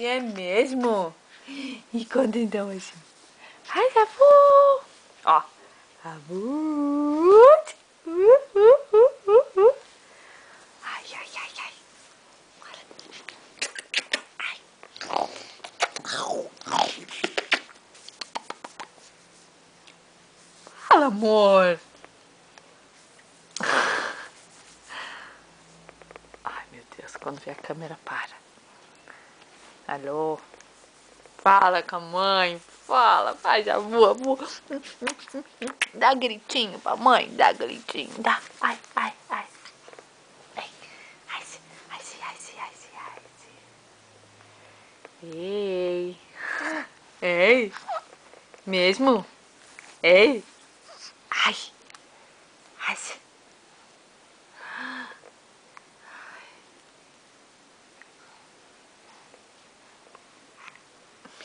É mesmo? E conta então assim. Ai, Sabu! Ó. Sabu! Ai, ai, ai, ai. Fala, amor. Ai, meu Deus, quando vê a câmera, para. Alô? Fala com a mãe, fala, faz amor. Dá gritinho pra mãe, dá gritinho, dá. Ai, ai, ai. Ai, ai, ai, ai, ai, ai. Ei. Ei. Mesmo? Ei. Ai. Ai.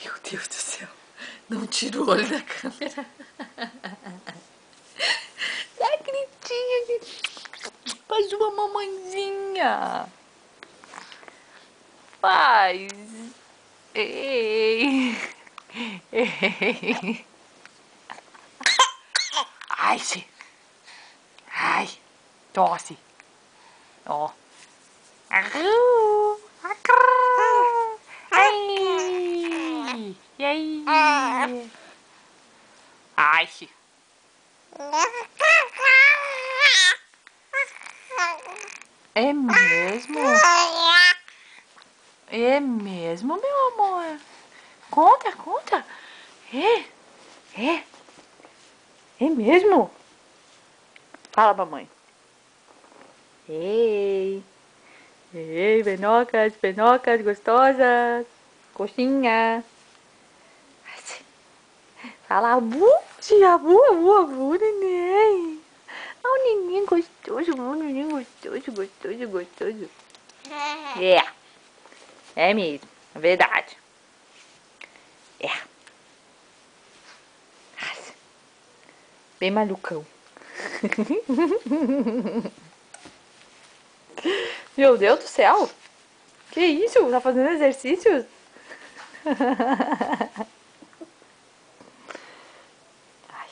Meu Deus do céu. Não tira o olho da câmera. Dá gritinho. Faz uma mamãezinha. Faz. Ei. Ei. Ai, ai, tosse. Ó. Ai. E aí? Ai. É mesmo? É mesmo, meu amor? Conta, conta. É mesmo? Fala, mamãe. Ei, ei, penocas, penocas gostosas. Coxinha. Fala, abu, abu, abu, abu, neném. Ah, o neném gostoso, o neném gostoso, gostoso, gostoso. É mesmo, é verdade. É. Bem malucão. Meu Deus do céu. Que isso? Tá fazendo exercícios? Ai.